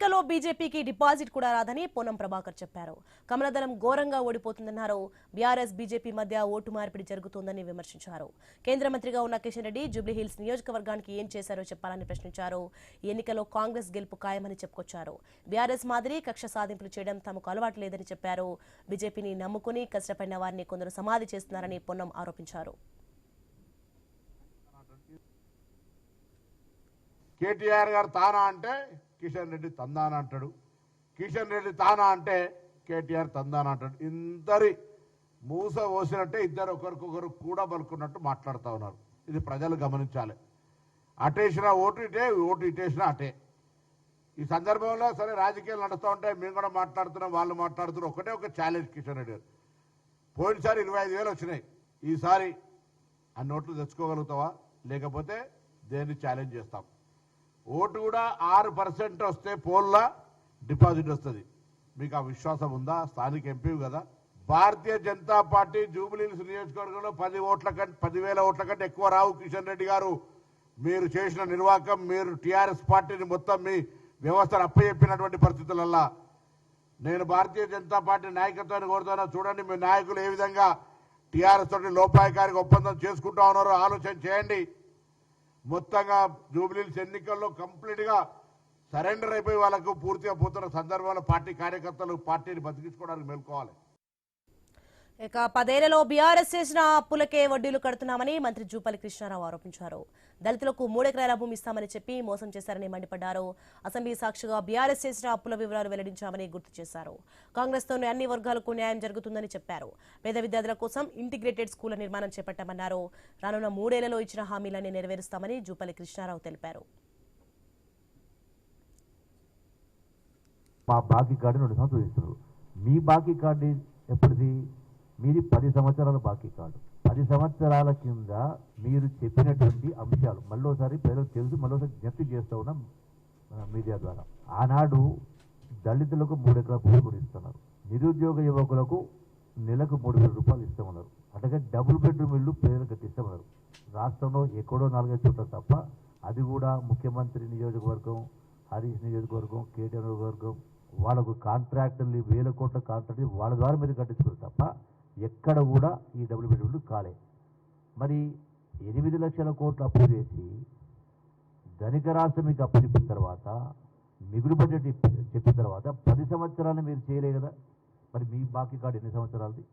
ఎన్నికలలో బీజేపీకి డిపాజిట్ కూడా రాదని పొన్నం ప్రభాకర్ చెప్పారు. కమలదళం ఘోరంగా ఓడిపోతుందన్నారు. బీఆర్ఎస్ బీజేపీ మధ్య ఓటు మార్పిడి జరుగుతోందని విమర్శించారు. కేంద్ర మంత్రిగా ఉన్న కిషన్ రెడ్డి జూబ్లీహిల్స్ నియోజకవర్గానికి ఏం చేశారో చెప్పాలని ప్రశ్నించారు. ఈ ఎన్నికల్లో కాంగ్రెస్ గెలుపు ఖాయమని చెప్పుకొచ్చారు. బీఆర్ఎస్ మాదిరి కక్ష సాధింపులు చేయడం తమకు అలవాటు లేదని చెప్పారు. బీజేపీని నమ్ముకుని కష్టపడిన వారిని కొందరు సమాధి చేస్తున్నారని పొన్నం ఆరోపించారు. కేటీఆర్ గారు తానా అంటే కిషన్ రెడ్డి తందాన అంటాడు, కిషన్ రెడ్డి తానా అంటే కేటీఆర్ తందాన అంటాడు. ఇందరి మూస పోసినట్టే ఇద్దరు ఒకరికొకరు కూడా పలుకున్నట్టు మాట్లాడుతూ ఉన్నారు. ఇది ప్రజలు గమనించాలి. అటేసిన ఓటు ఇటే, ఓటు ఇటేసిన అటే. ఈ సందర్భంలో సరే రాజకీయాలు నడుస్తూ ఉంటాయి, మేము కూడా మాట్లాడుతున్నాం, వాళ్ళు మాట్లాడుతున్నారు. ఒకటే ఒక ఛాలెంజ్ కిషన్ రెడ్డి గారు. పోయినసారి 25,000 వచ్చినాయి, ఈసారి ఆ నోట్లు తెచ్చుకోగలుగుతావా, లేకపోతే దేన్ని ఛాలెంజ్ చేస్తాం. ఓటు కూడా 6% వస్తే పోల్లా డిపాజిట్ వస్తుంది. మీకు ఆ విశ్వాసం ఉందా? స్థానిక ఎంపీ కదా. భారతీయ జనతా పార్టీ జూబ్లీహిల్స్ నియోజకవర్గంలో 10,000 ఓట్ల కంటే ఎక్కువ రావు. కిషన్ రెడ్డి గారు మీరు చేసిన నిర్వాహకం, మీరు టీఆర్ఎస్ పార్టీని మొత్తం మీ వ్యవస్థను అప్పచెప్పినటువంటి పరిస్థితులల్లా నేను భారతీయ జనతా పార్టీ నాయకత్వాన్ని కోరుతున్నా. చూడండి మీ నాయకులు ఏ విధంగా టీఆర్ఎస్ తోటి లోపాయకారికి ఒప్పందం చేసుకుంటా ఉన్నారో ఆలోచన చేయండి. మొత్తంగా జూబ్లీహిల్స్ ఎన్నికల్లో కంప్లీట్గా సరెండర్ అయిపోయి వాళ్ళకు పూర్తిగా పోతున్న సందర్భంలో పార్టీ కార్యకర్తలు పార్టీని బతికించుకోవడానికి మేల్కోవాలి. ఇక 10 ఏళ్లలో బీఆర్ఎస్ చేసిన అప్పులకే వడ్డీలు కడుతున్నామని మంత్రి జూపల్లి కృష్ణారావు ఆరోపించారు. దళితులకు 3 ఎకరాల భూమి ఇస్తామని చెప్పి మోసం చేశారని మండిపడ్డారు. అసెంబ్లీ సాక్షిగా బీఆర్ఎస్ చేసిన అప్పుల వివరాలు వెల్లడించామని గుర్తు చేశారు. కాంగ్రెస్తోనే అన్ని వర్గాలకు న్యాయం జరుగుతుందని చెప్పారు. పేద విద్యార్థుల కోసం ఇంటిగ్రేటెడ్ స్కూళ్ల నిర్మాణం చేపట్టామన్నారు. రానున్న 3 ఏళ్లలో ఇచ్చిన హామీలన్నీ నెరవేరుస్తామని జూపల్లి కృష్ణారావు తెలిపారు. మా బాకీ కార్డు 2 సంవత్సరాలు ఇస్తారు. మీ బాకీ కార్డు ఎప్పటిది? మీది 10 సంవత్సరాల బాకీ కార్డు. 10 సంవత్సరాల కింద మీరు చెప్పినటువంటి అంశాలు మళ్ళీసారి ప్రజలకు తెలుసు, మళ్ళీసారి జ్ఞప్తి చేస్తూ ఉన్నాం మీడియా ద్వారా. ఆనాడు దళితులకు 3 ఎకరాల భూమి కూడా ఇస్తున్నారు. నిరుద్యోగ యువకులకు నెలకు 3,000 రూపాయలు ఇస్తామన్నారు. అట్లాగే డబుల్ బెడ్రూమ్ ఇల్లు పేదలకు కట్టిస్తామన్నారు. రాష్ట్రంలో ఎక్కడో 4-5 చోట్ల తప్ప, అది కూడా ముఖ్యమంత్రి నియోజకవర్గం, హరీష్ నియోజకవర్గం, కేటీఆర్ నియోజకవర్గం వాళ్ళకు కాంట్రాక్టర్లు 1,000 కోట్ల కాంట్రాక్ట్ వాళ్ళ ద్వారా మీరు కట్టించుకోరు తప్ప ఎక్కడ కూడా ఈ డబుల్ బెడ్రూమ్లు కాలే. మరి 8 లక్షల కోట్లు అప్పు చేసి ధనిక రాష్ట్రం మీకు అప్పు చెప్పిన తర్వాత, మిగులు బడ్జెట్ చెప్పిన తర్వాత 10 సంవత్సరాలు మీరు చేయలే కదా. మరి మీ బాకీ కార్డు ఎన్ని సంవత్సరాలది?